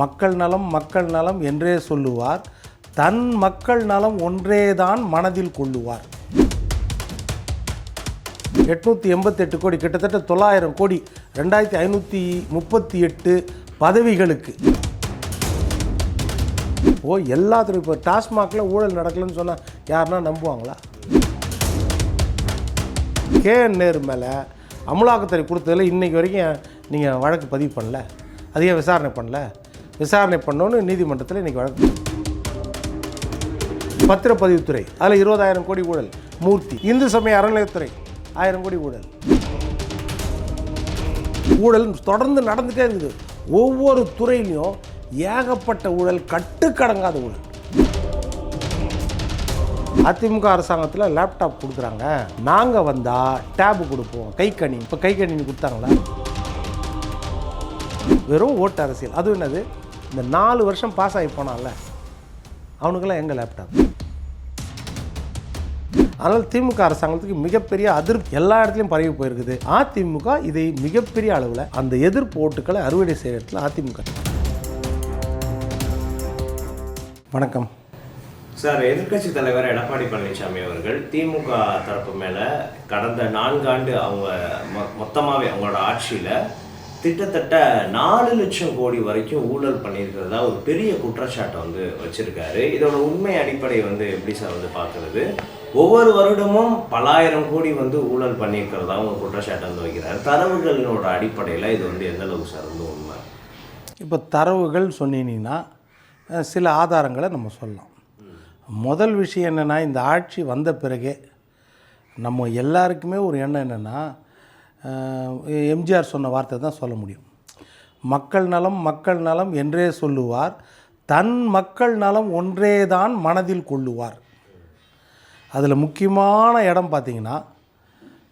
மக்கள் நலம் மக்கள் நலம் என்றே சொல்லுவார், தன் மக்கள் நலம் ஒன்றேதான் மனதில் கொள்ளுவார். 888 கோடி, கிட்டத்தட்ட 900 கோடி, 2538 பதவிகளுக்கு. எல்லாத்துக்கும் இப்போ டாஸ்மாகில் ஊழல் நடக்கலன்னு சொன்னால் யாருன்னா நம்புவாங்களா? KN நேரு மேலே அமலாக்கத்துறை கொடுத்ததில் இன்றைக்கி வரைக்கும் நீங்கள் வழக்கு பதிவு பண்ணல, அதையே விசாரணை பண்ணல. விசாரணை பண்ணோன்னு நீதிமன்றத்தில் இன்றைக்கி வழக்கு. பத்திரப்பதிவுத்துறை அதில் 20,000 கோடி ஊழல். மூர்த்தி இந்து சமய அறநிலையத்துறை 1000 கோடி ஊழல். ஊழல் தொடர்ந்து நடந்துகிட்டே இருக்குது. ஒவ்வொரு துறையிலையும் ஏகப்பட்ட ஊழல், கட்டுக்கடங்காத ஊழல். அதிமுக அரசாங்கத்தில் லேப்டாப் கொடுக்குறாங்க, நாங்கள் வந்தால் டேபு கொடுப்போம், கைக்கணினி. இப்போ கைக்கணினி கொடுத்தாங்களா? வெறும் ஓட்டு அரசியல். அதுவும் என்னது, இந்த 4 வருஷம் பாஸ் ஆகி போனால அவனுக்கெல்லாம் எங்கள் லேப்டாப். அதனால் திமுக அரசாங்கத்துக்கு மிகப்பெரிய அதிருப்தி எல்லா இடத்துலையும் பரவி போயிருக்குது. அதிமுக இதை மிகப்பெரிய அளவில் அந்த எதிர்ப்பு ஓட்டுக்களை அறுவடை செய்கிற இடத்துல அதிமுக. வணக்கம் சார். எதிர்க்கட்சி தலைவர் எடப்பாடி பழனிசாமி அவர்கள் திமுக தரப்பு மேலே கடந்த 4 ஆண்டு அவங்க மொத்தமாகவே அவங்களோட ஆட்சியில் கிட்டத்தட்ட 4 லட்சம் கோடி வரைக்கும் ஊழல் பண்ணியிருக்கிறதா ஒரு பெரிய குற்றச்சாட்டை வச்சுருக்காரு. இதோட உண்மை அடிப்படை எப்படி சார் பார்க்குறது? ஒவ்வொரு வருடமும் பலாயிரம் கோடி ஊழல் பண்ணியிருக்கிறதா ஒரு குற்றச்சாட்டை வைக்கிறார். தரவுகளினோட அடிப்படையில் இது எந்த அளவுக்கு சார் உண்மை? இப்போ தரவுகள் சொன்னீங்கன்னா சில ஆதாரங்களை நம்ம சொல்லலாம். முதல் விஷயம் என்னென்னா, இந்த ஆட்சி வந்த பிறகே நம்ம எல்லாருக்குமே ஒரு எண்ணம் என்னென்னா, எம்ஜிஆர் சொன்ன வார்த்தை தான் சொல்ல முடியும். மக்கள் நலம் மக்கள் நலம் என்றே சொல்லுவார், தன் மக்கள் நலம் ஒன்றேதான் மனதில் கொள்ளுவார். அதில் முக்கியமான இடம் பார்த்திங்கன்னா,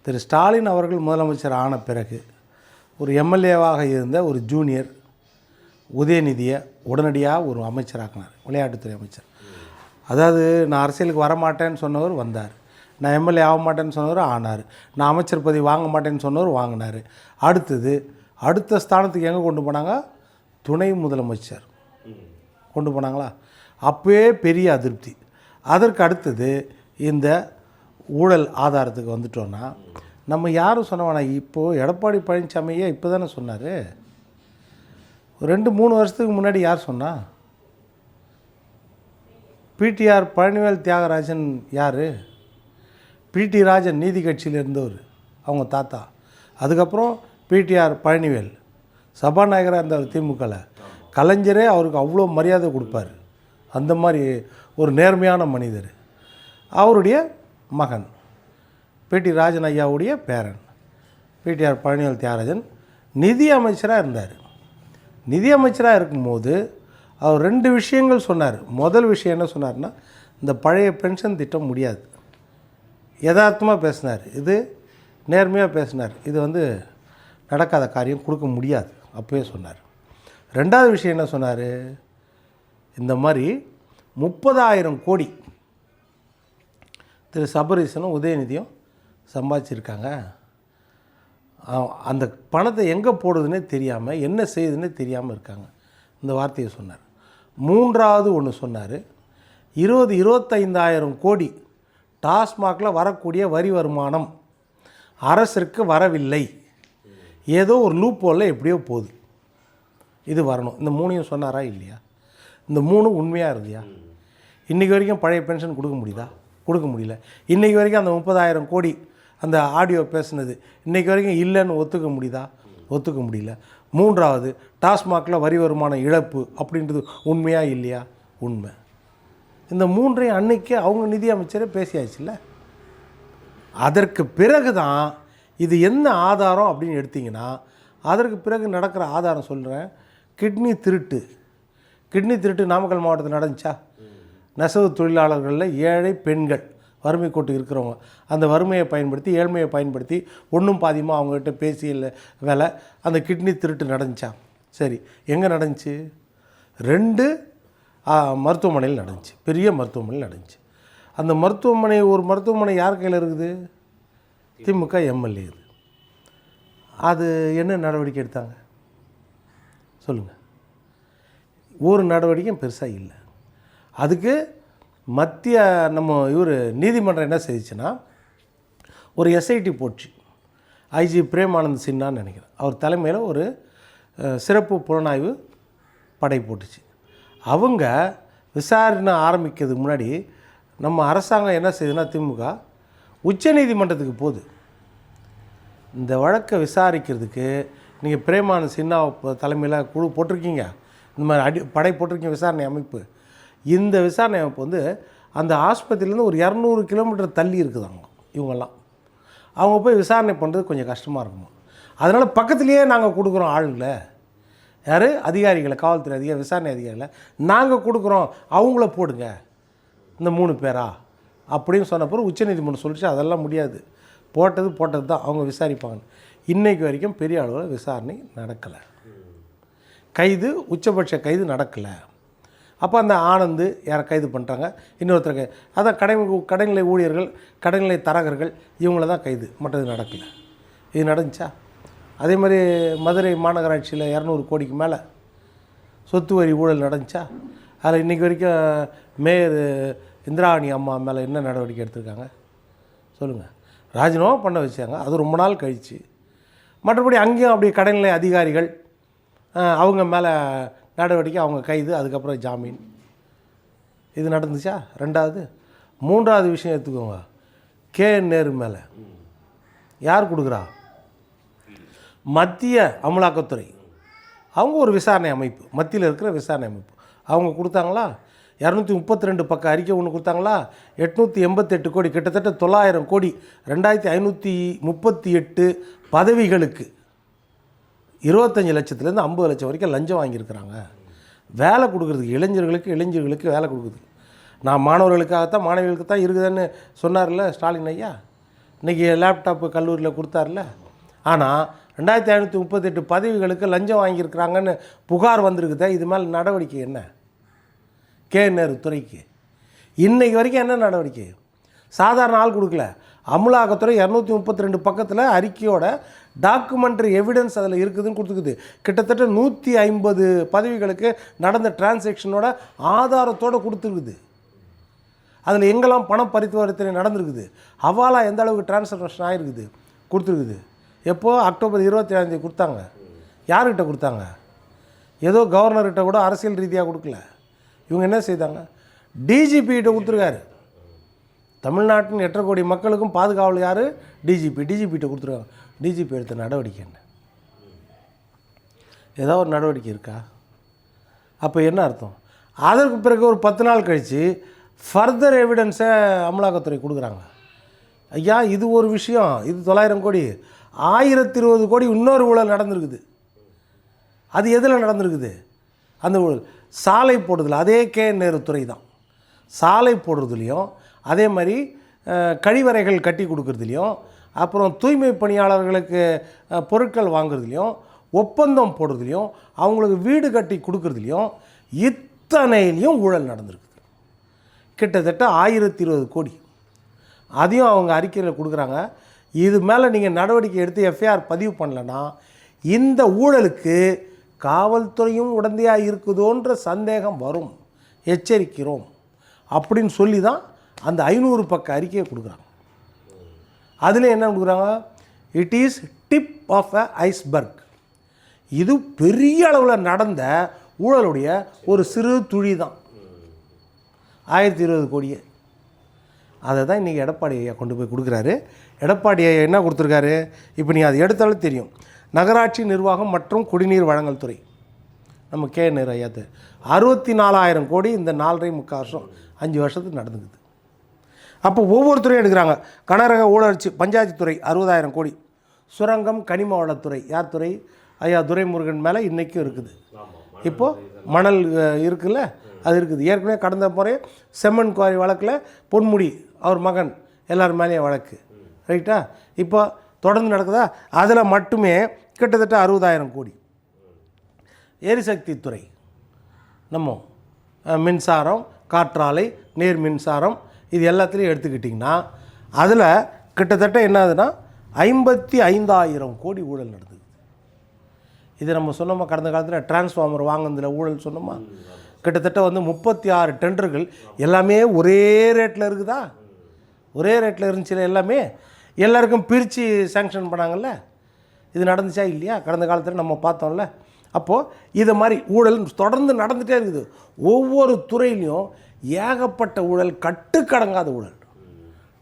திரு ஸ்டாலின் அவர்கள் முதலமைச்சர் ஆன பிறகு ஒரு எம்எல்ஏவாக இருந்த ஒரு ஜூனியர் உதயநிதியை உடனடியாக ஒரு அமைச்சராக்கினார், விளையாட்டுத்துறை அமைச்சர். அதாவது நான் அரசியலுக்கு வரமாட்டேன்னு சொன்னவர் வந்தார், நான் எம்எல்ஏ ஆக மாட்டேன்னு சொன்னவர் ஆனார், நான் அமைச்சர் பதவி வாங்க மாட்டேன்னு சொன்னவர் வாங்கினார். அடுத்த ஸ்தானத்துக்கு எங்கே கொண்டு போனாங்க? துணை முதலமைச்சர் கொண்டு போனாங்களா? அப்போயே பெரிய அதிருப்தி. அதற்கு அடுத்தது இந்த ஊழல் ஆதாரத்துக்கு வந்துட்டோன்னா நம்ம யாரும் சொன்ன வேணாம். இப்போது எடப்பாடி பழனிசாமியே இப்போ தானே சொன்னார். 2-3 வருஷத்துக்கு முன்னாடி யார் சொன்னா? பிடிஆர் பழனிவேல் தியாகராஜன் யார்? பிடி ராஜன் நீதி கட்சியில் இருந்தவர், அவங்க தாத்தா. அதுக்கப்புறம் பிடிஆர் பழனிவேல் சபாநாயகராக இருந்தவர் திமுகவில். கலைஞரே அவருக்கு அவ்வளோ மரியாதை கொடுப்பார். அந்த மாதிரி ஒரு நேர்மையான மனிதர். அவருடைய மகன் பிடி ராஜன் ஐயாவுடைய பேரன் பிடிஆர் பழனிவேல் தியாகராஜன் நிதி அமைச்சராக இருந்தார். நிதி அமைச்சராக இருக்கும்போது அவர் 2 விஷயங்கள் சொன்னார். முதல் விஷயம் என்ன சொன்னார்னா, இந்த பழைய பென்ஷன் திட்டம் முடியாது. யதார்த்தமாக பேசினார், இது நேர்மையாக பேசினார், இது நடக்காத காரியம், கொடுக்க முடியாது அப்போயே சொன்னார். 2வது விஷயம் என்ன சொன்னார், இந்த மாதிரி 30,000 கோடி திரு சபரீசனும் உதயநிதியும் சம்பாதிச்சிருக்காங்க, அந்த பணத்தை எங்கே போடுதுன்னே தெரியாமல், என்ன செய்யுதுன்னே தெரியாமல் இருக்காங்க. இந்த வார்த்தையை சொன்னார். 3வது ஒன்று சொன்னார், 20-25,000 கோடி டாஸ்மாகில் வரக்கூடிய வரி வருமானம் அரசிற்கு வரவில்லை, ஏதோ ஒரு லூப் ஹோலில் எப்படியோ போகுது, இது வரணும். இந்த 3ஐயும் சொன்னாரா இல்லையா? இந்த 3 உண்மையாக இருந்தியா? இன்றைக்கி வரைக்கும் பழைய பென்ஷன் கொடுக்க முடியுதா? கொடுக்க முடியல. இன்றைக்கி வரைக்கும் அந்த 30,000 கோடி அந்த ஆடியோ பேசுனது இன்றைக்கி வரைக்கும் இல்லைன்னு ஒத்துக்க முடியுதா? ஒத்துக்க முடியல. 3வது டாஸ்மாகில் வரி வருமான இழப்பு அப்படின்றது உண்மையாக இல்லையா? உண்மை. இந்த 3ஐயும் அன்னைக்கு அவங்க நிதி அமைச்சரே பேசியாச்சுல்ல. அதற்கு பிறகு தான் இது என்ன ஆதாரம் அப்படின்னு எடுத்திங்கன்னா, அதற்கு பிறகு நடக்கிற ஆதாரம் சொல்கிறேன். கிட்னி திருட்டு நாமக்கல் மாவட்டத்தில் நடந்துச்சா? நெசவு தொழிலாளர்களில் ஏழை பெண்கள், வறுமை கோட்டு இருக்கிறவங்க, அந்த வறுமையை பயன்படுத்தி, ஏழ்மையை பயன்படுத்தி ஒன்றும் பாதியமாக அவங்ககிட்ட பேசிய வேலை அந்த கிட்னி திருட்டு நடந்துச்சா? சரி, எங்கே நடந்துச்சு? 2 மருத்துவமனையில் நடந்துச்சு, பெரிய மருத்துவமனையில் நடந்துச்சு. அந்த ஒரு மருத்துவமனை யார் கையில் இருக்குது? திமுக எம்எல்ஏ. அது என்ன நடவடிக்கை எடுத்தாங்க சொல்லுங்கள்? ஒரு நடவடிக்கையும் பெருசாக இல்லை. அதுக்கு மத்திய நீதிமன்றம் என்ன செய்துச்சுன்னா, ஒரு எஸ்ஐடி போச்சு. ஐஜி பிரேமானந்த் சின்ஹான்னு நினைக்கிறேன், அவர் தலைமையில் ஒரு சிறப்பு புலனாய்வு படை போட்டுச்சு. அவங்க விசாரணை ஆரம்பிக்கிறதுக்கு முன்னாடி நம்ம அரசாங்கம் என்ன செய்யுதுன்னா, திமுக உச்சநீதிமன்றத்துக்கு போகுது. இந்த வழக்கை விசாரிக்கிறதுக்கு நீங்கள் பிரேமானந்த் சின்ஹா தலைமையில் குழு போட்டிருக்கீங்க, இந்த மாதிரி படை போட்டிருக்கீங்க, விசாரணை அமைப்பு. இந்த விசாரணை அமைப்பு வந்து அந்த ஆஸ்பத்திரியிலேருந்து ஒரு 200 கிலோமீட்டர் தள்ளி இருக்குதாங்க. இவங்கெல்லாம் அவங்க போய் விசாரணை பண்ணுறது கொஞ்சம் கஷ்டமாக இருக்குமா. அதனால் பக்கத்துலேயே நாங்கள் கொடுக்குறோம் ஆளுங்களை, யார் அதிகாரிகளை, காவல்துறை அதிகாரி, விசாரணை அதிகாரிகளை நாங்கள் கொடுக்குறோம், அவங்கள போடுங்க இந்த 3 பேரா அப்படின்னு சொன்ன பிறகு உச்சநீதிமன்றம் சொல்லிச்சு அதெல்லாம் முடியாது, போட்டது தான், அவங்க விசாரிப்பாங்க. இன்றைக்கு வரைக்கும் பெரிய அளவில் விசாரணை நடக்கலை, கைது உச்சபட்ச கைது நடக்கலை. அப்போ அந்த ஆனந்து யாரை கைது பண்ணுறாங்க, இன்னொருத்தருக்கு அதான் கடைநிலை ஊழியர்கள், கடைநிலை தரகர்கள், இவங்கள தான் கைது, மற்றது நடக்கலை. இது நடந்துச்சா? அதே மாதிரி மதுரை மாநகராட்சியில் 200 கோடிக்கு மேலே சொத்து வரி ஊழல் நடந்துச்சா? அதில் இன்றைக்கி வரைக்கும் மேயர் இந்திராணி அம்மா மேலே என்ன நடவடிக்கை எடுத்திருக்காங்க சொல்லுங்கள்? ராஜினாமா பண்ண வச்சாங்க, அது ரொம்ப நாள் கழிச்சு. மற்றபடி அங்கேயும் அப்படி கடைநிலை அதிகாரிகள் அவங்க மேலே நடவடிக்கை, அவங்க கைது, அதுக்கப்புறம் ஜாமீன், இது நடந்துச்சா? 2வது. 3வது விஷயம் எடுத்துக்கோங்க, நேரு மேலே யார் கொடுக்குறா? மத்திய அமலாக்கத்துறை. அவங்க ஒரு விசாரணை அமைப்பு, மத்தியில் இருக்கிற விசாரணை அமைப்பு. அவங்க கொடுத்தாங்களா? 232 பக்க அறிக்கை ஒன்று கொடுத்தாங்களா? 888 கோடி, கிட்டத்தட்ட 900 கோடி, 2538 பதவிகளுக்கு 25 லட்சத்துலேருந்து 50 லட்சம் வரைக்கும் லஞ்சம் வாங்கியிருக்கிறாங்க. வேலை கொடுக்குறதுக்கு இளைஞர்களுக்கு வேலை கொடுக்குது. நான் மாணவர்களுக்காகத்தான் மாணவிகளுக்கு தான் இருக்குதுன்னு சொன்னார்ல ஸ்டாலின் ஐயா, இன்றைக்கி லேப்டாப்பு கல்லூரியில் கொடுத்தார்ல. ஆனால் 2538 பதவிகளுக்கு லஞ்சம் வாங்கியிருக்கிறாங்கன்னு புகார் வந்திருக்குதா? இது மேலே நடவடிக்கை என்ன? நேரு துறைக்கு இன்றைக்கு வரைக்கும் என்ன நடவடிக்கை? சாதாரண ஆள் கொடுக்கல, அமலாக்கத்துறை 232 பக்கத்தில் அறிக்கையோட டாக்குமெண்ட்ரி எவிடன்ஸ் அதில் இருக்குதுன்னு கொடுத்துக்குது. கிட்டத்தட்ட 150 பதவிகளுக்கு நடந்த டிரான்சாக்ஷனோட ஆதாரத்தோடு கொடுத்துருக்குது. அதில் எங்கெல்லாம் பணம் பரிவர்த்தனை நடந்திருக்குது, ஹவாலா எந்த அளவுக்கு டிரான்சாக்ஷன் ஆகிருக்குது கொடுத்துருக்குது. எப்போது? அக்டோபர் 27 கொடுத்தாங்க. யார்கிட்ட கொடுத்தாங்க? ஏதோ கவர்னர்கிட்ட கூட அரசியல் ரீதியாக கொடுக்கல. இவங்க என்ன செய்தாங்க? டிஜிபிகிட்ட கொடுத்துருக்காரு. தமிழ்நாட்டின் 8.5 கோடி மக்களுக்கும் பாதுகாவல் யார்? டிஜிபிகிட்ட கொடுத்துருக்காங்க. டிஜிபி எடுத்த நடவடிக்கை என்ன? ஏதோ ஒரு நடவடிக்கை இருக்கா? அப்போ என்ன அர்த்தம்? அதற்கு பிறகு ஒரு 10 நாள் கழித்து ஃபர்தர் எவிடன்ஸை அமலாக்கத்துறை கொடுக்குறாங்க. ஐயா, இது ஒரு விஷயம், இது 900 கோடி, 1020 கோடி இன்னொரு ஊழல் நடந்திருக்குது. அது எதில் நடந்திருக்குது? அந்த ஊழல் சாலை போடுறதுல, அதே நேரு துறை தான். சாலை போடுறதுலையும், அதே மாதிரி கழிவறைகள் கட்டி கொடுக்குறதுலையும், அப்புறம் தூய்மை பணியாளர்களுக்கு பொருட்கள் வாங்குறதுலையும், ஒப்பந்தம் போடுறதுலையும், அவங்களுக்கு வீடு கட்டி கொடுக்குறதுலையும், இத்தனையிலையும் ஊழல் நடந்திருக்குது. கிட்டத்தட்ட 1020 கோடி. அதையும் அவங்க அறிக்கையில் கொடுக்குறாங்க. இது மேலே நீங்கள் நடவடிக்கை எடுத்து எஃப்ஐஆர் பதிவு பண்ணலைன்னா இந்த ஊழலுக்கு காவல்துறையும் உடந்தையாக இருக்குதோன்ற சந்தேகம் வரும், எச்சரிக்கிறோம் அப்படின்னு சொல்லி தான் அந்த 500 பக்க அறிக்கையை கொடுக்குறாங்க. அதில் என்ன கொடுக்குறாங்க? It is tip of a iceberg. இது பெரிய அளவில் நடந்த ஊழலுடைய ஒரு சிறு துளி தான், 1020 கோடியே. அதை தான் இன்றைக்கி எடப்பாடி ஐயா கொண்டு போய் கொடுக்குறாரு. எடப்பாடி ஐயா என்ன கொடுத்துருக்காரு? இப்போ நீங்கள் அது எடுத்தாலும் தெரியும். நகராட்சி நிர்வாகம் மற்றும் குடிநீர் வழங்கல் துறை, நம்ம நேரு ஐயா 64,000 கோடி இந்த 4.25 வருஷம் 5 வருஷத்துக்கு நடந்துக்குது. அப்போ ஒவ்வொருத்தரையும் எடுக்கிறாங்க. கனரக ஊழற்சி பஞ்சாயத்து துறை 60,000 கோடி. சுரங்கம் கனிம வளத்துறை யார் துறை? ஐயா துரைமுருகன் மேலே இன்றைக்கும் இருக்குது. இப்போது மணல் இருக்குல்ல, அது இருக்குது. ஏற்கனவே கடந்த முறை செம்மண் குவாரி வழக்கில் பொன்முடி அவர் மகன் எல்லார் மேலேயும் வழக்கு, ரைட்டா? இப்போ தொடர்ந்து நடக்குதா? அதில் மட்டுமே கிட்டத்தட்ட 60,000 கோடி. எரிசக்தி துறை, நம்ம மின்சாரம், காற்றாலை, நீர் மின்சாரம், இது எல்லாத்துலேயும் எடுத்துக்கிட்டிங்கன்னா அதில் கிட்டத்தட்ட என்னதுன்னா 55,000 கோடி ஊழல் நடந்தது. இது நம்ம சொன்னோமா கடந்த காலத்தில் டிரான்ஸ்ஃபார்மர் வாங்கினதில் ஊழல் சொன்னோமா. கிட்டத்தட்ட வந்து 36 டெண்டர்கள் எல்லாமே ஒரே ரேட்டில் இருக்குதா, ஒரே ரேட்டில் இருந்துச்சுல எல்லாமே, எல்லாருக்கும் பிரித்து சேங்ஷன் பண்ணாங்கல்ல. இது நடந்துச்சா இல்லையா கடந்த காலத்தில் நம்ம பார்த்தோம்ல. அப்போது இதை மாதிரி ஊழல் தொடர்ந்து நடந்துகிட்டே இருக்குது. ஒவ்வொரு துறையிலையும் ஏகப்பட்ட ஊழல், கட்டுக்கடங்காத ஊழல்.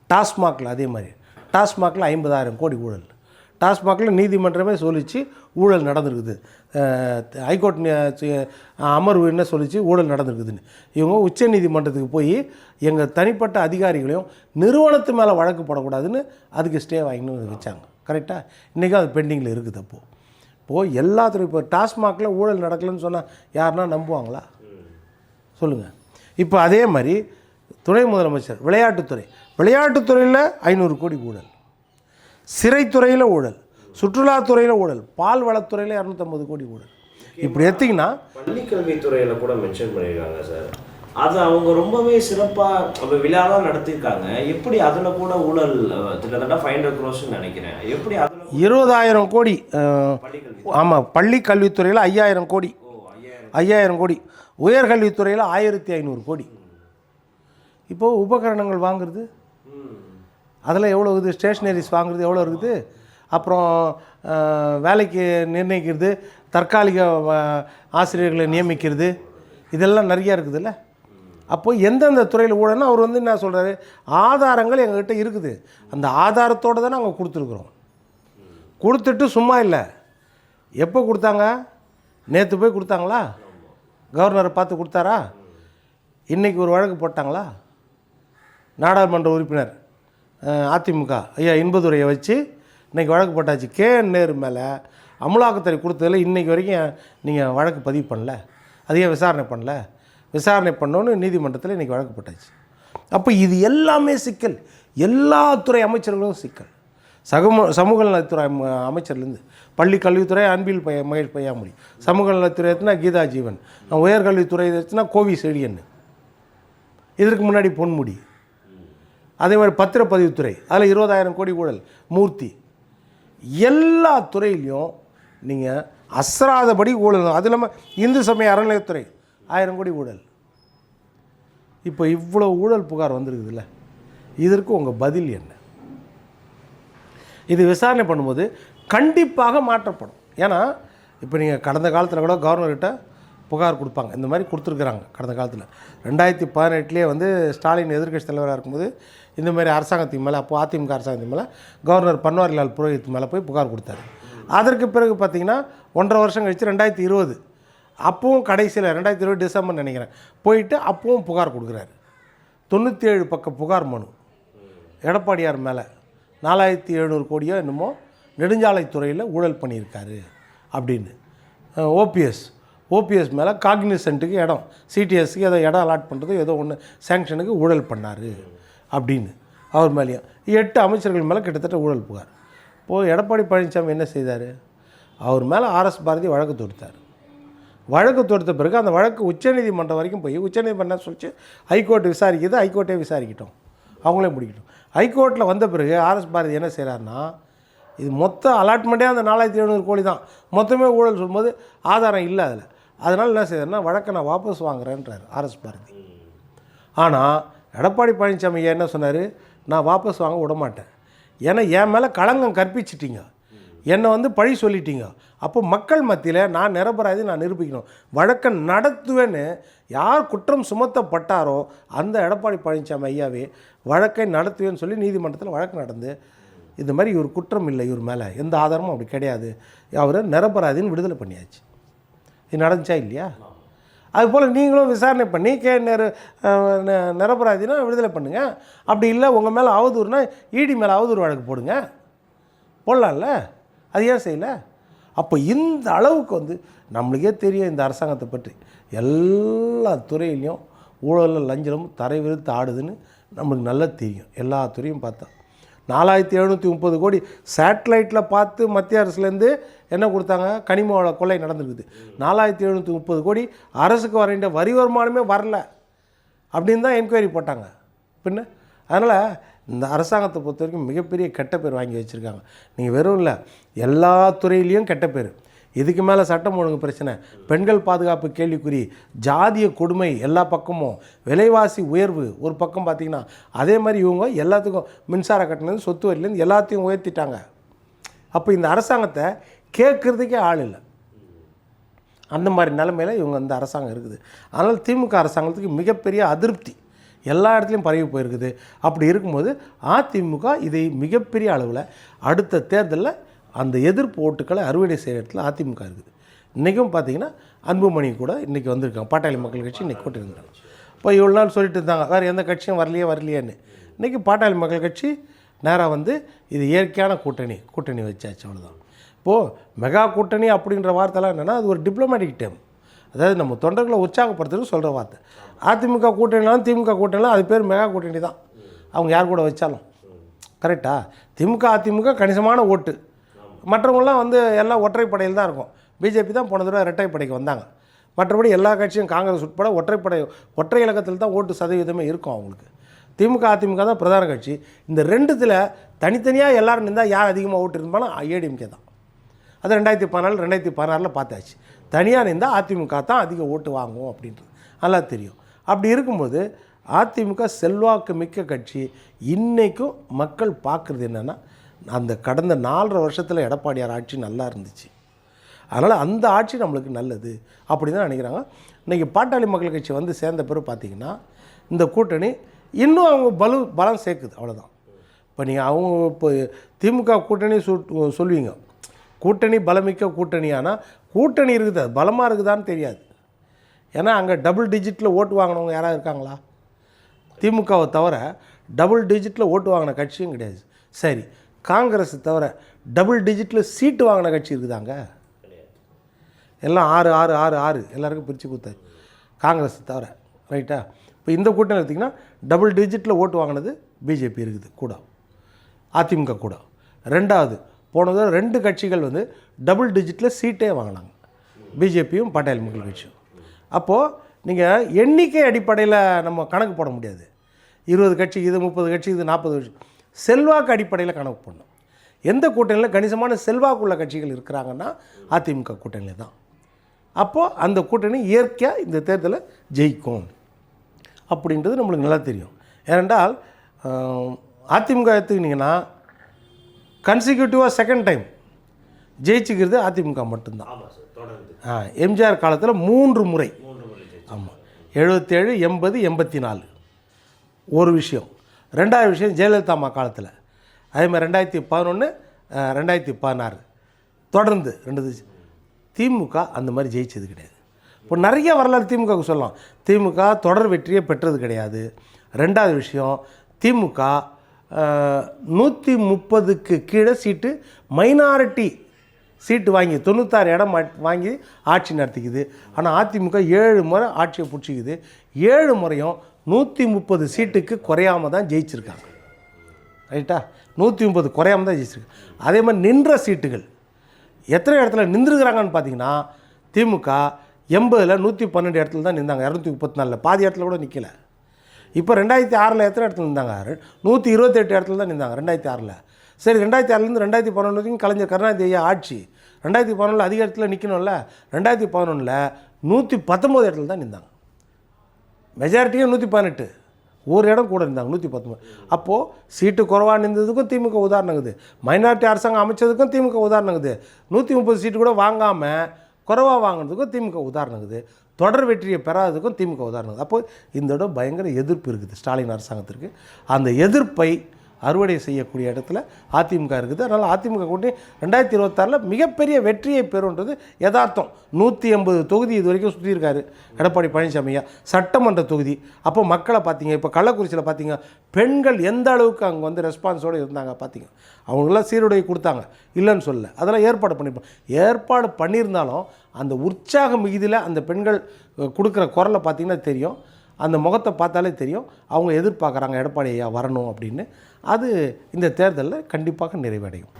டாஸ்மாகில் அதே மாதிரி, டாஸ்மாகில் 50,000 கோடி ஊழல். டாஸ்மாகில் நீதிமன்றமே சொல்லிச்சு ஊழல் நடந்துருக்குது. ஹைகோர்ட் அமர்வு என்ன சொல்லிச்சு ஊழல் நடந்துருக்குதுன்னு. இவங்க உச்ச நீதிமன்றத்துக்கு போய் எங்கள் தனிப்பட்ட அதிகாரிகளையும் நிறுவனத்து மேலே வழக்கு போடக்கூடாதுன்னு அதுக்கு ஸ்டே வாங்கின்னு வச்சாங்க. கரெக்டாக இன்றைக்கும் அது பெண்டிங்கில் இருக்குது. இப்போது எல்லாத்துலையும் இப்போ டாஸ்மாகில் ஊழல் நடக்கலைன்னு சொன்னால் யாருன்னா நம்புவாங்களா சொல்லுங்கள். இப்போ அதே மாதிரி துணை முதலமைச்சர் விளையாட்டுத்துறையில் 500 கோடி ஊழல், சிறைத்துறையில் ஊழல், சுற்றுலாத்துறையில் ஊழல், பால் வளத்துறையில் 250 கோடி ஊழல். இப்படி எடுத்திங்கன்னா பள்ளிக்கல்வித்துறையில் கூட மென்ஷன் பண்ணியிருக்காங்க சார். அது அவங்க ரொம்பவே சிறப்பாக விழாலாம் நடத்தியிருக்காங்க. எப்படி அதில் கூட ஊழல் கிட்டத்தட்ட 500 crores நினைக்கிறேன். எப்படி அதில் 20,000 கோடி ஆமாம், பள்ளி கல்வித்துறையில் 5,000 கோடி, 5,000 கோடி, உயர்கல்வித்துறையில் 1,500 கோடி. இப்போது உபகரணங்கள் வாங்குறது அதில் எவ்வளோ இருக்குது, ஸ்டேஷ்னரிஸ் வாங்குறது எவ்வளோ இருக்குது, அப்புறம் வேலைக்கு நிர்ணயிக்கிறது, தற்காலிக ஆசிரியர்களை நியமிக்கிறது, இதெல்லாம் நிறையா இருக்குதுல்ல. அப்போது எந்தெந்த துறையில் ஊழல்னா அவர் வந்து என்ன சொல்கிறாரு, ஆதாரங்கள் எங்கள்கிட்ட இருக்குது, அந்த ஆதாரத்தோடு தான் நாங்கள் கொடுத்துருக்குறோம். கொடுத்துட்டு சும்மா இல்லை. எப்போ கொடுத்தாங்க, நேற்று போய் கொடுத்தாங்களா, கவர்னரை பார்த்து கொடுத்தாரா, இன்றைக்கி ஒரு வழக்கு போட்டாங்களா, நாடாளுமன்ற உறுப்பினர் அதிமுக ஐயா இன்பதுரையை வச்சு இன்றைக்கி வழக்கு போட்டாச்சு. KN நேரு மேலே அமலாக்கத்துறை கொடுத்ததில் இன்றைக்கி வரைக்கும் நீங்கள் வழக்கு பதிவு பண்ணல, அதையே விசாரணை பண்ணல, விசாரணை பண்ணோன்னு நீதிமன்றத்தில் இன்றைக்கி வழக்கு போட்டாச்சு. அப்போ இது எல்லாமே சிக்கல், எல்லா துறை அமைச்சர்களும் சிக்கல். சமூக நலத்துறை அமைச்சர்லேருந்து பள்ளி கல்வித்துறை அன்பில் மகேஷ் பொய்யாமொழி, சமூக நலத்துறை எத்துனா கீதா ஜீவன், உயர்கல்வித்துறை எத்துனா கோவி செழியன், இதற்கு முன்னாடி பொன்முடி. அதே மாதிரி பத்திரப்பதிவுத்துறை அதில் 20,000 கோடி ஊழல் மூர்த்தி. எல்லா துறையிலையும் நீங்கள் அசராதபடி ஊழல். அது இல்லாமல் இந்து சமய அறநிலையத்துறை 1000 கோடி ஊழல். இப்போ இவ்வளோ ஊழல் புகார் வந்திருக்குதுல்ல, இதற்கு உங்கள் பதில் என்ன? இது விசாரணை பண்ணும்போது கண்டிப்பாக மாற்றப்படும். ஏன்னா இப்போ நீங்கள் கடந்த காலத்தில் கூட கவர்னர்கிட்ட புகார் கொடுப்பாங்க, இந்த மாதிரி கொடுத்துருக்குறாங்க. கடந்த காலத்தில் 2018 வந்து ஸ்டாலின் எதிர்க்கட்சி தலைவராக இருக்கும்போது இந்த மாதிரி அரசாங்கத்தின் மேலே, அப்போது அதிமுக அரசாங்கத்தின் மேலே கவர்னர் பன்வாரிலால் புரோஹித் மேலே போய் புகார் கொடுத்தாரு. அதற்கு பிறகு பார்த்திங்கன்னா 1.5 வருஷம் கழித்து 2020 அப்பவும் கடைசியில் 2020 டிசம்பர் நினைக்கிறேன் போயிட்டு அப்பவும் புகார் கொடுக்குறாரு. 97 பக்க புகார் மனு எடப்பாடியார் மேலே 4,700 கோடியோ என்னமோ நெடுஞ்சாலைத்துறையில் ஊழல் பண்ணியிருக்காரு அப்படின்னு. ஓபிஎஸ் மேலே காக்னிசென்ட்டுக்கு இடம், சிடிஎஸ்க்கு ஏதோ இடம் அலாட் பண்ணுறது ஏதோ ஒன்று சேங்ஷனுக்கு ஊழல் பண்ணார் அப்படின்னு அவர் மேலேயும் 8 அமைச்சர்கள் மேலே கிட்டத்தட்ட ஊழல் புகார். இப்போது எடப்பாடி பழனிசாமி என்ன செய்தார், அவர் மேலே ஆர்எஸ் பாரதி வழக்கு தொடுத்தார். வழக்கு தொடுத்த பிறகு அந்த வழக்கு உச்சநீதிமன்றம் வரைக்கும் போய் உச்சநீதிமன்றம் சொல்லிச்சு ஹைகோர்ட் விசாரிக்குது, ஹைகோர்ட்டே விசாரிக்கிட்டோம், அவங்களே முடிக்கட்டும். ஹைகோர்ட்டில் வந்த பிறகு ஆர்எஸ் பாரதி என்ன செய்கிறாருன்னா, இது மொத்த அலாட்மெண்ட்டே அந்த 4,700 கோடி தான், மொத்தமே ஊழல் சொல்லும்போது ஆதாரம் இல்லை அதில். அதனால் என்ன செய்யறதுன்னா வழக்கை நான் வாபஸ் வாங்குறேன்றார் ஆர்எஸ் பாரதி. ஆனால் எடப்பாடி பழனிசாமி என்ன சொன்னார், நான் வாபஸ் வாங்க விட மாட்டேன், ஏன்னா என் மேலே களங்கம் கற்பிச்சிட்டிங்க, என்னை வந்து பழி சொல்லிட்டீங்க, அப்போ மக்கள் மத்தியில் நான் நிரபராதி, நான் நிரூபிக்கணும், வழக்கை நடத்துவேன்னு யார் குற்றம் சுமத்தப்பட்டாரோ அந்த எடப்பாடி பழனிசாமி ஐயாவே வழக்கை நடத்துவேன்னு சொல்லி நீதிமன்றத்தில் வழக்கு நடந்து இந்த மாதிரி இவர் குற்றம் இல்லை, இவர் மேலே எந்த ஆதாரமும் அப்படி கிடையாது, அவரை நிரபராதின்னு விடுதலை பண்ணியாச்சு. இது நடந்துச்சா இல்லையா? அதுபோல் நீங்களும் விசாரணை பண்ணி நிரபராதினா விடுதலை பண்ணுங்கள். அப்படி இல்லை உங்கள் மேலே அவதூறுனா இடி மேலே அவதூறு வழக்கு போடுங்க, போடலாம்ல, அது ஏன் செய்யலை? அப்போ இந்த அளவுக்கு வந்து நம்மளுக்கே தெரியும் இந்த அரசாங்கத்தை பற்றி, எல்லா துறையிலையும் ஊழலும் லஞ்சமும் தரை விரித்து ஆடுதுன்னு நம்மளுக்கு நல்லா தெரியும். எல்லா துறையும் பார்த்தா 4,730 கோடி சேட்டலைட்டில் பார்த்து மத்திய அரசுலேருந்து என்ன கொடுத்தாங்க, கனிம வள கொள்ளை நடந்துருக்குது. 4,730 கோடி அரசுக்கு வர வேண்டிய வரி வருமானமே வரல அப்படின்னு தான் என்கொயரி போட்டாங்க. பின்ன அதனால் இந்த அரசாங்கத்தை பொறுத்த வரைக்கும் மிகப்பெரிய கெட்ட பேர் வாங்கி வச்சுருக்காங்க. நீங்கள் வெறும் இல்லை, எல்லா துறையிலையும் கெட்ட பேர். இதுக்கு மேலே சட்டம் ஒழுங்கு பிரச்சனை, பெண்கள் பாதுகாப்பு கேள்விக்குறி, ஜாதிய கொடுமை எல்லா பக்கமும், விலைவாசி உயர்வு ஒரு பக்கம் பார்த்திங்கன்னா, அதே மாதிரி இவங்க எல்லாத்துக்கும் மின்சார கட்டணம் சொத்து வரிலேருந்து எல்லாத்தையும் உயர்த்திட்டாங்க. அப்போ இந்த அரசாங்கத்தை கேட்குறதுக்கே ஆள் இல்லை. அந்த மாதிரி நிலைமையில் இவங்க இந்த அரசாங்கம் இருக்குது. அதனால் திமுக அரசாங்கத்துக்கு மிகப்பெரிய அதிருப்தி எல்லா இடத்துலையும் பரவி போயிருக்குது. அப்படி இருக்கும்போது அதிமுக இதை மிகப்பெரிய அளவில் அடுத்த தேர்தலில் அந்த எதிர்ப்பு ஓட்டுக்களை அறுவடை செய்கிற இடத்துல அதிமுக இருக்குது. இன்றைக்கும் பார்த்திங்கன்னா அன்புமணி கூட இன்றைக்கி வந்திருக்காங்க, பாட்டாளி மக்கள் கட்சி இன்றைக்கி கூட்டியிருந்தாங்க. இப்போ இவ்வளோ நாள் சொல்லிட்டு இருந்தாங்க வேறு எந்த கட்சியும் வரலையேன்னு. இன்றைக்கி பாட்டாளி மக்கள் கட்சி நேராக வந்து இது இயற்கையான கூட்டணி வச்சாச்சு, அவ்வளோதான். இப்போது மெகா கூட்டணி அப்படின்ற வார்த்தைலாம் என்னென்னா அது ஒரு டிப்ளமேட்டிக் டேம், அதாவது நம்ம தொண்டர்களை உற்சாகப்படுத்துறதுக்கு சொல்கிற வார்த்தை. அதிமுக கூட்டணிலாம் திமுக கூட்டணிலாம் அது பேர் மெகா கூட்டணி தான், அவங்க யார் கூட வச்சாலும். கரெக்டாக திமுக அதிமுக கணிசமான ஓட்டு, மற்றவங்களாம் வந்து எல்லாம் ஒற்றைப்படையில் தான் இருக்கும். பிஜேபி தான் போன தடவை இரட்டைப்படைக்கு வந்தாங்க. மற்றபடி எல்லா கட்சியும் காங்கிரஸ் உட்பட ஒற்றை இலக்கத்தில் தான் ஓட்டு சதவீதமே இருக்கும் அவங்களுக்கு. திமுக அதிமுக தான் பிரதான கட்சி. இந்த ரெண்டுத்தில் தனித்தனியாக எல்லோரும் நின்றால் யார் அதிகமாக ஓட்டு இருந்தாலும் ஏடிஎம்கே தான். அது 2014 பார்த்தாச்சு. தனியாக நின்றால் அதிமுக தான் அதிக ஓட்டு வாங்குவோம் அப்படின்றது நல்லா தெரியும். அப்படி இருக்கும்போது அதிமுக செல்வாக்கு மிக்க கட்சி. இன்றைக்கும் மக்கள் பார்க்குறது என்னென்னா, அந்த கடந்த 4.5 வருஷத்தில் எடப்பாடியார் ஆட்சி நல்லா இருந்துச்சு, அதனால் அந்த ஆட்சி நம்மளுக்கு நல்லது அப்படி தான் நினைக்கிறாங்க. இன்றைக்கி பாட்டாளி மக்கள் கட்சி வந்து சேர்ந்த பிறகு பார்த்திங்கன்னா இந்த கூட்டணி இன்னும் அவங்க பலம் சேர்க்குது, அவ்வளோதான். இப்போ நீங்கள் அவங்க இப்போ திமுக கூட்டணி சொல்லுவீங்க, கூட்டணி பலமிக்க கூட்டணியானா கூட்டணி இருக்குது, அது பலமாக இருக்குதான்னு தெரியாது. ஏன்னா அங்கே டபுள் டிஜிட்டில் ஓட்டு வாங்கினவங்க யாராவது இருக்காங்களா? திமுகவை தவிர டபுள் டிஜிட்டில் ஓட்டு வாங்கின கட்சியும் கிடையாது. சரி, காங்கிரஸ் தவிர டபுள் டிஜிட்டில் சீட்டு வாங்கின கட்சி இருக்குதாங்க? எல்லாம் 6 எல்லாருக்கும் பிரித்து கொடுத்தாச்சு, காங்கிரஸ் தவிர. ரைட்டா? இப்போ இந்த கூட்டணி எடுத்திங்கன்னா டபுள் டிஜிட்டில் ஓட்டு வாங்கினது பிஜேபி இருக்குது கூட, அதிமுக கூட. ரெண்டாவது போனது 2 கட்சிகள் வந்து டபுள் டிஜிட்டில் சீட்டே வாங்கினாங்க, பிஜேபியும் பாட்டாளி மக்கள் கட்சியும். அப்போது நீங்கள் எண்ணிக்கை அடிப்படையில் நம்ம கணக்கு போட முடியாது. 20 கட்சி இது, 30 கட்சி இது, 40 கட்சி, செல்வாக்கு அடிப்படையில் கணக்கு பண்ணணும். எந்த கூட்டணியில் கணிசமான செல்வாக்குள்ள கட்சிகள் இருக்கிறாங்கன்னா அதிமுக கூட்டணியில் தான். அப்போது அந்த கூட்டணி இயற்கையாக இந்த தேர்தலை ஜெயிக்கும் அப்படின்றது நம்மளுக்கு நல்லா தெரியும். ஏனென்றால் அதிமுக எடுத்துக்கிட்டிங்கன்னா கன்சிக்யூட்டிவாக செகண்ட் டைம் ஜெயிச்சுக்கிறது அதிமுக மட்டும்தான். எம்ஜிஆர் காலத்தில் 3 முறை. ஆமாம், 77, 80, 84 ஒரு விஷயம். ரெண்டாவது விஷயம் ஜெயலலிதா அம்மா காலத்தில், அதே மாதிரி 2011, 2016 தொடர்ந்து 2. திமுக அந்த மாதிரி ஜெயிச்சது கிடையாது. இப்போ நிறைய வரலாறு திமுகவுக்கு சொல்லலாம். திமுக தொடர் வெற்றியை பெற்றது கிடையாது. ரெண்டாவது விஷயம், திமுக 130க்கு கீழே சீட்டு மைனாரிட்டி சீட்டு வாங்கி 96 இடம் வாங்கி ஆட்சி நடத்திக்குது. ஆனால் அதிமுக 7 முறை ஆட்சியை பிடிச்சிக்குது. 7 முறையும் 130 சீட்டுக்கு குறையாமல் தான் ஜெயிச்சிருக்காங்க. ரைட்டா? 130 குறையாமல் தான் ஜெயிச்சிருக்காங்க. அதே மாதிரி நின்ற சீட்டுகள் எத்தனை இடத்துல நின்றுருக்கிறாங்கன்னு பார்த்தீங்கன்னா, திமுக 80ல் 112 இடத்துல தான் நின்றாங்க, 234, பாதி இடத்துல கூட நிற்கலை. இப்போ 2006 எத்தனை இடத்துல நின்றாங்க? 128 இடத்துல தான் நின்றாங்க 2006. சரி, 2006லேருந்து 2011 வரைக்கும் கலைஞர் கருணாநிதி ஐயா ஆட்சி. 2011 அதிக இடத்துல நிற்கணும்ல. 2011 119 இடத்துல தான் நின்றாங்க. மெஜாரிட்டியும் 118, ஒரு இடம் கூட இருந்தாங்க 119. அப்போது சீட்டு குறைவாக நின்றதுக்கும் திமுக உதாரணங்குது, மைனாரிட்டி அரசாங்கம் அமைச்சதுக்கும் திமுக உதாரணங்குது, 130 சீட்டு கூட வாங்காமல் குறைவாக வாங்கினதுக்கும் திமுக உதாரணங்குது, தொடர் வெற்றியை பெறாததுக்கும் திமுக உதாரணம். அப்போது இந்த இடம் பயங்கர எதிர்ப்பு இருக்குது ஸ்டாலின் அரசாங்கத்திற்கு. அந்த எதிர்ப்பை அறுவடை செய்யக்கூடிய இடத்துல அதிமுக இருக்குது. அதனால் அதிமுக கூட்டணி 2026 மிகப்பெரிய வெற்றியை பெறுன்றது யதார்த்தம். 180 தொகுதி இது வரைக்கும் சுற்றியிருக்காரு எடப்பாடி பழனிசாமியா, சட்டமன்ற தொகுதி. அப்போ மக்களை பார்த்தீங்க, இப்போ கள்ளக்குறிச்சியில் பார்த்தீங்க, பெண்கள் எந்த அளவுக்கு அங்கே வந்து ரெஸ்பான்ஸோடு இருந்தாங்க பார்த்தீங்க. அவங்களாம் சீருடை கொடுத்தாங்க, இல்லைன்னு சொல்லலை, அதெல்லாம் ஏற்பாடு பண்ணியிருந்தாலும் அந்த உற்சாக மிகுதியில் அந்த பெண்கள் கொடுக்குற குரலை பார்த்திங்கன்னா தெரியும், அந்த முகத்தை பார்த்தாலே தெரியும் அவங்க எதிர்பார்க்குறாங்க எடப்பாடி ஐயா வரணும் அப்படின்னு. அது இந்த தேர்தலில் கண்டிப்பாக நிறைவடையும்.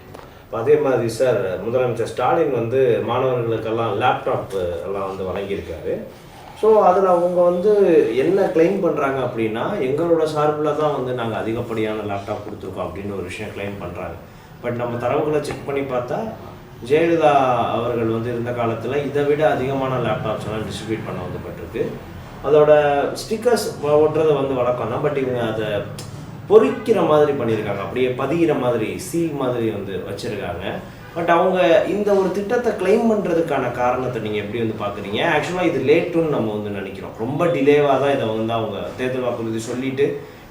அதே மாதிரி சார், முதலமைச்சர் ஸ்டாலின் வந்து மாணவர்களுக்கெல்லாம் லேப்டாப் எல்லாம் வந்து வழங்கியிருக்காரு. ஸோ அதில் அவங்க வந்து என்ன கிளைம் பண்ணுறாங்க அப்படின்னா, எங்களோட சார்பில் தான் வந்து நாங்கள் அதிகப்படியான லேப்டாப் கொடுத்துருக்கோம் அப்படின்னு ஒரு விஷயம் கிளைம் பண்ணுறாங்க. பட் நம்ம தரவுகளை செக் பண்ணி பார்த்தா ஜெயலலிதா அவர்கள் வந்து இருந்த காலத்தில் இதை விட அதிகமான லேப்டாப்ஸ் எல்லாம் டிஸ்ட்ரிபியூட் பண்ண வந்துப்பட்டிருக்கு. அதோட ஸ்டிக்கர்ஸ் ஒட்டுறதை வந்து வழக்கம் தான். பட் இவங்க அதை பொறிக்கிற மாதிரி பண்ணியிருக்காங்க, அப்படியே பதிகிற மாதிரி சீல் மாதிரி வந்து வச்சுருக்காங்க. பட் அவங்க இந்த ஒரு திட்டத்தை கிளைம் பண்ணுறதுக்கான காரணத்தை நீங்கள் எப்படி வந்து பார்க்குறீங்க? ஆக்சுவலாக இது லேட்டுன்னு நம்ம வந்து நினைக்கிறோம். ரொம்ப டிலேவாக தான் இதை வந்து அவங்க தேர்தல் வாக்குறுதி சொல்லிவிட்டு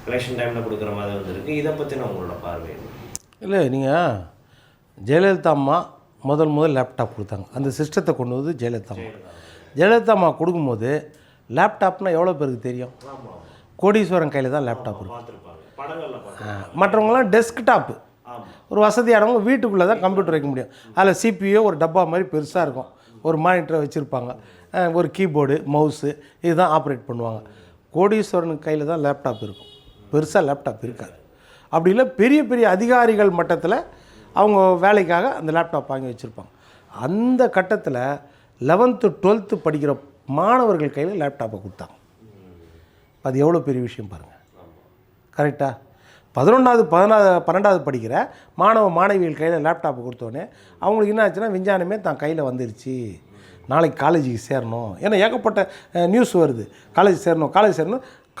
எலெக்ஷன் டைமில் கொடுக்குற மாதிரி வந்துருக்கு. இதை பற்றின உங்களோட பார்வை? இல்லை, நீங்கள் ஜெயலலிதா அம்மா முதல் லேப்டாப் கொடுத்தாங்க. அந்த சிஸ்டத்தை கொண்டு வந்து ஜெயலலிதா அம்மா கொடுக்கும்போது லேப்டாப்னால் எவ்வளோ பேருக்கு தெரியும்? கோடீஸ்வரன் கையில் தான் லேப்டாப் இருக்கும். மற்றவங்களாம் டெஸ்க்டாப்பு, ஒரு வசதியானவங்க வீட்டுக்குள்ளே தான் கம்ப்யூட்டர் வைக்க முடியும். அதில் சிபியோ ஒரு டப்பா மாதிரி பெருசாக இருக்கும், ஒரு மானிட்டரை வச்சுருப்பாங்க, ஒரு கீபோர்டு மவுஸு இதுதான் ஆப்ரேட் பண்ணுவாங்க. கோடீஸ்வரன் கையில் தான் லேப்டாப் இருக்கும், பெருசாக லேப்டாப் இருக்காது. அப்படி இல்லை, பெரிய பெரிய அதிகாரிகள் மட்டத்தில் அவங்க வேலைக்காக அந்த லேப்டாப் வாங்கி வச்சுருப்பாங்க. அந்த கட்டத்தில் 11th 12th படிக்கிற மாணவர்கள் கையில் லேப்டாப்பை கொடுத்தாங்க. அது எவ்வளோ பெரிய விஷயம் பாருங்கள். கரெக்டாக 11வது 12வது படிக்கிற மாணவிகள் கையில் லேப்டாப்பை கொடுத்தோடனே அவங்களுக்கு என்ன ஆச்சுன்னா, விஞ்ஞானமே தான் கையில் வந்துருச்சு, நாளைக்கு காலேஜுக்கு சேரணும். ஏன்னா ஏகப்பட்ட நியூஸ் வருது, காலேஜ் சேரணும்.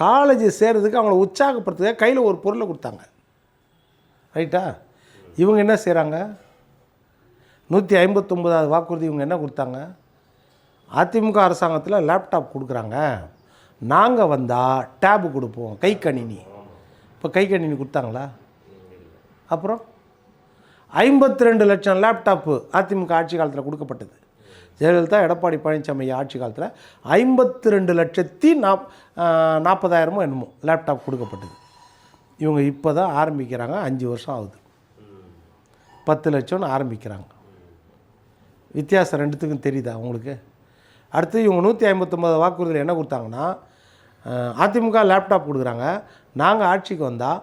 காலேஜ் சேர்றதுக்கு அவங்கள உற்சாகப்படுத்துக்க கையில் ஒரு பொருளை கொடுத்தாங்க. ரைட்டா? இவங்க என்ன செய்கிறாங்க? 159வது வாக்குறுதி இவங்க என்ன கொடுத்தாங்க? அதிமுக அரசாங்கத்தில் லேப்டாப் கொடுக்குறாங்க, நாங்கள் வந்தால் டேபு கொடுப்போம், கை கணினி. இப்போ கை கணினி கொடுத்தாங்களா? அப்புறம் 52 லட்சம் லேப்டாப்பு அதிமுக ஆட்சி காலத்தில் கொடுக்கப்பட்டது. ஜெயலலிதா எடப்பாடி பழனிசாமி ஆட்சி காலத்தில் 52,40,000 என்னமோ லேப்டாப் கொடுக்கப்பட்டது. இவங்க இப்போ தான் ஆரம்பிக்கிறாங்க, 5 வருஷம் ஆகுது. 10 லட்சம்னு ஆரம்பிக்கிறாங்க. வித்தியாசம் ரெண்டுத்துக்கும் தெரியுதா உங்களுக்கு? அடுத்து இவங்க 159 வாக்குறுதியில் என்ன கொடுத்தாங்கன்னா, அதிமுக லேப்டாப் கொடுக்குறாங்க, நாங்கள் ஆட்சிக்கு வந்தால்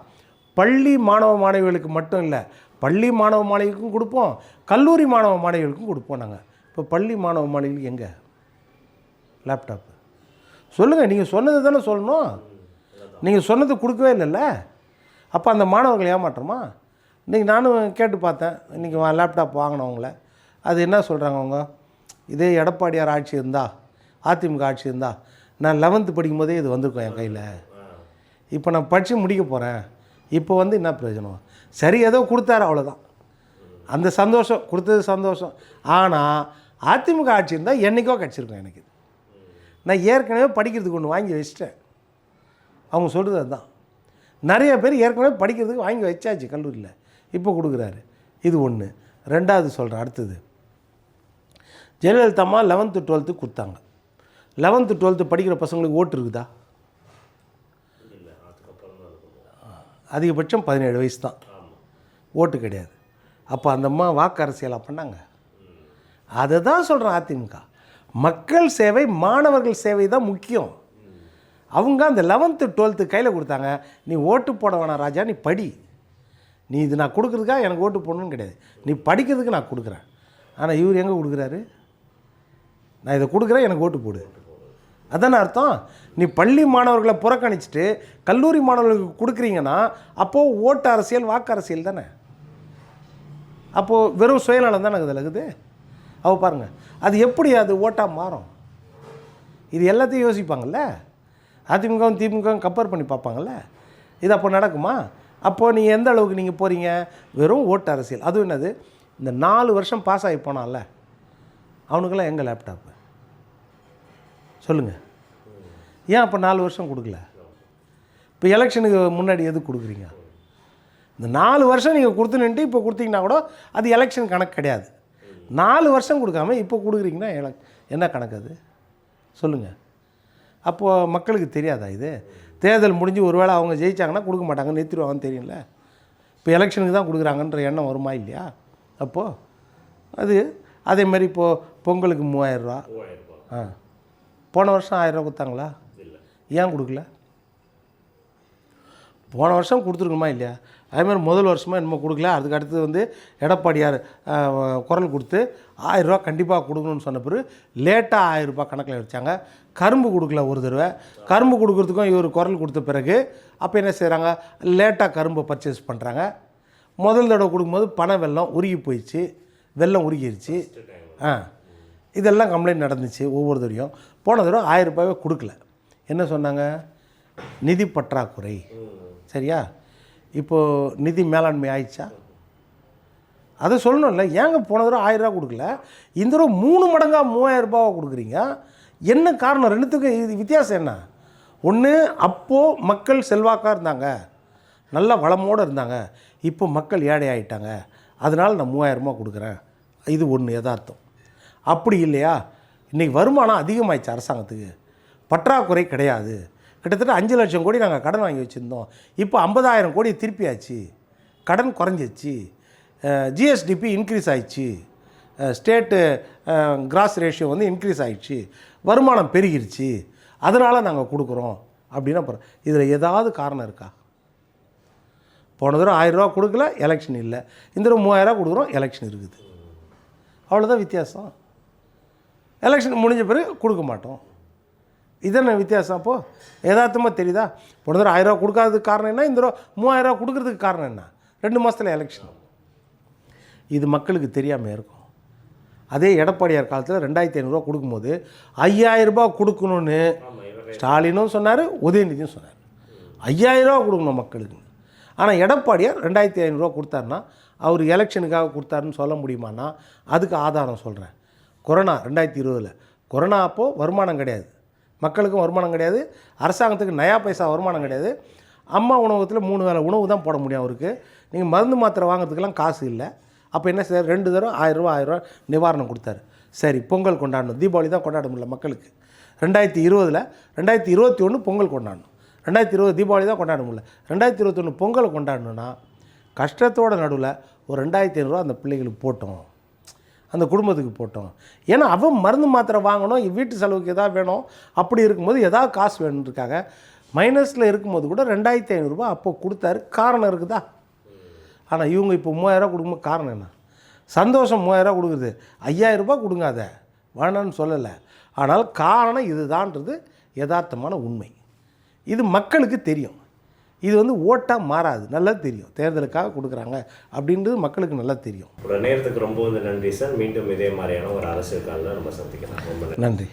பள்ளி மாணவ மாணவிகளுக்கு மட்டும் இல்லை, பள்ளி மாணவ மாணவிகளுக்கும் கொடுப்போம், கல்லூரி மாணவ மாணவிகளுக்கும் கொடுப்போம். நாங்கள் இப்போ பள்ளி மாணவ மாணவிகளுக்கு எங்கே லேப்டாப்பு? சொல்லுங்கள், நீங்கள் சொன்னது தானே சொல்லணும். நீங்கள் சொன்னது கொடுக்கவே இல்லைல்ல. அப்போ அந்த மாணவர்கள் ஏமாற்றமா? இன்றைக்கி நானும் கேட்டு பார்த்தேன், இன்றைக்கி லேப்டாப் வாங்கினவங்கள. அது என்ன சொல்கிறாங்க அவங்க? இதே எடப்பாடியார் ஆட்சி இருந்தால், அதிமுக ஆட்சி இருந்தால், நான் 11th படிக்கும் போதே இது வந்திருக்கோம் என் கையில். இப்போ நான் படித்து முடிக்க போகிறேன், இப்போ வந்து என்ன பிரயோஜனம்? சரி, ஏதோ கொடுத்தாரு, அவ்வளோதான். அந்த சந்தோஷம், கொடுத்தது சந்தோஷம். ஆனால் அதிமுக ஆட்சி இருந்தால் என்றைக்கோ கிடச்சிருக்கோம் எனக்கு. நான் ஏற்கனவே படிக்கிறதுக்கு ஒன்று வாங்கி வச்சிட்டேன். அவங்க சொல்கிறது அதுதான். நிறைய பேர் ஏற்கனவே படிக்கிறதுக்கு வாங்கி வச்சாச்சு கல்லூரியில், இப்போ கொடுக்குறாரு. இது ஒன்று. ரெண்டாவது சொல்கிறேன், அடுத்தது ஜெயலலிதா அம்மா 11th 12th கொடுத்தாங்க. 11th 12th படிக்கிற பசங்களுக்கு ஓட்டு இருக்குதா? அதிகபட்சம் 17 வயசு தான், ஓட்டு கிடையாது. அப்போ அந்த அம்மா வாக்கு அரசியலாக பண்ணாங்க. அதை தான் சொல்கிறேன். அதிமுக மக்கள் சேவை, மாணவர்கள் சேவை தான் முக்கியம். அவங்க அந்த 11th 12th கையில் கொடுத்தாங்க. நீ ஓட்டு போட வேணாம் ராஜா, நீ படி, நீ இது நான் கொடுக்குறதுக்காக எனக்கு ஓட்டு போடணும்னு கிடையாது, நீ படிக்கிறதுக்கு நான் கொடுக்குறேன். ஆனால் இவர் எங்கே கொடுக்குறாரு? நான் இதை கொடுக்குறேன், எனக்கு ஓட்டு போடு. அதானே அர்த்தம். நீ பள்ளி மாணவர்களை புறக்கணிச்சிட்டு கல்லூரி மாணவர்களுக்கு கொடுக்குறீங்கன்னா அப்போது ஓட்டு அரசியல், வாக்கு அரசியல் தானே. அப்போது வெறும் சுயநலம் தானே அதில் இருக்குது. அவள் பாருங்கள், அது எப்படி அது ஓட்டாக மாறும்? இது எல்லாத்தையும் யோசிப்பாங்கள்ல. அதிமுகவும் திமுகவும் கம்பேர் பண்ணி பார்ப்பாங்கள்ல. இது அப்போ நடக்குமா? அப்போது நீங்கள் எந்த அளவுக்கு நீங்கள் போகிறீங்க? வெறும் ஓட்டு அரசியல். அதுவும் என்னது, இந்த 4 வருஷம் பாஸ் ஆகி போனான்ல, அவனுக்கெல்லாம் எங்கே லேப்டாப்பு? சொல்லுங்கள். ஏன் அப்போ 4 வருஷம் கொடுக்கல? இப்போ எலெக்ஷனுக்கு முன்னாடி எது கொடுக்குறீங்க? இந்த 4 வருஷம் நீங்கள் கொடுத்துன்னுட்டு இப்போ கொடுத்தீங்கன்னா கூட அது எலெக்ஷன் கணக்கு கிடையாது. 4 வருஷம் கொடுக்காம இப்போ கொடுக்குறீங்கன்னா என்ன கணக்கு அது? சொல்லுங்கள். அப்போது மக்களுக்கு தெரியாதா இது? தேர்தல் முடிஞ்சு ஒருவேளை அவங்க ஜெயிச்சாங்கன்னா கொடுக்க மாட்டாங்க, நிறுத்திடுவாங்கன்னு தெரியும்ல. இப்போ எலெக்ஷனுக்கு தான் கொடுக்குறாங்கன்ற எண்ணம் வருமா இல்லையா? அப்போது அது அதே மாதிரி இப்போது பொங்கலுக்கு 3000 ரூபா. போன வருஷம் 1000 ரூபா கொடுத்தாங்களா? ஏன் கொடுக்கல? போன வருஷம் கொடுத்துருக்குமா இல்லையா? அதேமாதிரி முதல் வருஷமாக என்னமோ கொடுக்கல. அதுக்கு அடுத்து வந்து எடப்பாடியார் குரல் கொடுத்து 1000 ரூபா கண்டிப்பாக கொடுக்கணும்னு சொன்ன பிறகு லேட்டாக 1000 ரூபா கணக்கில் வச்சாங்க. கரும்பு கொடுக்கல ஒரு தடவை. கரும்பு கொடுக்குறதுக்கும் இவர் குரல் கொடுத்த பிறகு அப்போ என்ன செய்கிறாங்க? லேட்டாக கரும்பை பர்ச்சேஸ் பண்ணுறாங்க. முதல் தடவை கொடுக்கும்போது பண வெள்ளம் உருகி போயிடுச்சு. வெள்ளம் உருகிருச்சு. இதெல்லாம் கம்ப்ளைண்ட் நடந்துச்சு ஒவ்வொரு தடையும். போன தடவை 1000 ரூபாயே கொடுக்கல. என்ன சொன்னாங்க? நிதி பற்றாக்குறை. சரியா? இப்போது நிதி மேலாண்மை ஆயிடுச்சா? அதை சொல்லணும்ல. ஏங்க போன தடவை 1000 ரூபா கொடுக்கல, இந்த தடவை 3 மடங்காக 3000 ரூபாவை கொடுக்குறீங்க? என்ன காரணம்? ரெண்டுத்துக்கும் இது வித்தியாசம் என்ன? ஒன்று, அப்போது மக்கள் செல்வாக்காக இருந்தாங்க, நல்ல வளமோடு இருந்தாங்க. இப்போ மக்கள் ஏழை ஆகிட்டாங்க, அதனால் நான் 3000 ரூபா கொடுக்குறேன். இது ஒன்று யதார்த்தம். அப்படி இல்லையா? இன்றைக்கி வருமானம் அதிகமாகிடுச்சு, அரசாங்கத்துக்கு பற்றாக்குறை கிடையாது. கிட்டத்தட்ட 5 லட்சம் கோடி நாங்கள் கடன் வாங்கி வச்சுருந்தோம், இப்போ 50,000 கோடி திருப்பியாச்சு, கடன் குறைஞ்சிச்சு, ஜிஎஸ்டிபி இன்க்ரீஸ் ஆயிடுச்சு, ஸ்டேட்டு கிராஸ் ரேஷியோ வந்து இன்க்ரீஸ் ஆகிடுச்சு, வருமானம் பெருகிருச்சு, அதனால் நாங்கள் கொடுக்குறோம் அப்படின்னா அப்புறம் இதில் ஏதாவது காரணம் இருக்கா? போன தடவை 1000 ரூபா கொடுக்கல, எலெக்ஷன் இல்லை. இந்த தடவை 3000 ரூபா கொடுக்குறோம், எலெக்ஷன் இருக்குது. அவ்வளோதான் வித்தியாசம். எலெக்ஷன் முடிஞ்ச பிறகு கொடுக்க மாட்டோம். இதான வித்தியாசம். அப்போது யதார்த்தமாக தெரியுதா? போன தடவை 1000 ரூபா கொடுக்காததுக்கு காரணம் என்ன, இந்த தடவை 3000 ரூபா கொடுக்குறதுக்கு காரணம் என்ன? 2 மாதத்தில் எலெக்ஷன். இது மக்களுக்கு தெரியாமல் இருக்கும். அதே எடப்பாடியார் காலத்தில் 2500 ரூபா கொடுக்கும்போது 5000 ரூபா கொடுக்கணும்னு ஸ்டாலினும் சொன்னார், உதயநிதியும் சொன்னார். 5000 ரூபா கொடுக்கணும் மக்களுக்கு. ஆனால் எடப்பாடியார் 2500 ரூபா கொடுத்தாருன்னா அவர் எலெக்ஷனுக்காக கொடுத்தாருன்னு சொல்ல முடியுமானா? அதுக்கு ஆதாரம் சொல்கிறேன். கொரோனா 2020 கொரோனா அப்போது வருமானம் கிடையாது, மக்களுக்கும் வருமானம் கிடையாது, அரசாங்கத்துக்கு நயா பைசா வருமானம் கிடையாது. அம்மா உணவகத்தில் 3 வேளை உணவு தான் போட முடியும் அவருக்கு. நீங்கள் மருந்து மாத்திரை வாங்கிறதுக்கெல்லாம் காசு இல்லை. அப்போ என்ன செய்ய? 2 தடவை 1000 ரூபா நிவாரணம் கொடுத்தாரு. சரி, பொங்கல் கொண்டாடணும், தீபாவளி தான் கொண்டாட முடியல மக்களுக்கு. 2020 2021 பொங்கல் கொண்டாடணும், 2020 தீபாவளி தான் கொண்டாட முடியல. 2021 பொங்கல் கொண்டாடணுன்னா கஷ்டத்தோட நடுவில் ஒரு 2500 ரூபா அந்த பிள்ளைகளுக்கு போட்டோம், அந்த குடும்பத்துக்கு போட்டோம். ஏன்னா அவன் மருந்து மாத்திரை வாங்கணும், வீட்டு செலவுக்கு எதாவது வேணும், அப்படி இருக்கும்போது எதாவது காசு வேணுன்றதுக்காக மைனஸில் இருக்கும்போது கூட 2500 ரூபா அப்போ கொடுத்தாரு. காரணம் இருக்குதா? ஆனால் இவங்க இப்போ 3000 ரூபா கொடுக்கும்போது காரணம் என்ன? சந்தோஷம் 3000 ரூபா கொடுக்குறது, 5000 ரூபா கொடுங்க, அதை வேணான்னு சொல்லலை. ஆனால் காரணம் இதுதான்றது யதார்த்தமான உண்மை. இது மக்களுக்கு தெரியும். இது வந்து ஓட்டாக மாறாது, நல்லா தெரியும். தேர்தலுக்காக கொடுக்குறாங்க அப்படின்றது மக்களுக்கு நல்லா தெரியும். ஒரு நேரத்துக்கு ரொம்ப நன்றி சார். மீண்டும் இதே மாதிரியான ஒரு அரசியல் காலில் நம்ம சந்திக்கலாம். ரொம்ப நன்றி.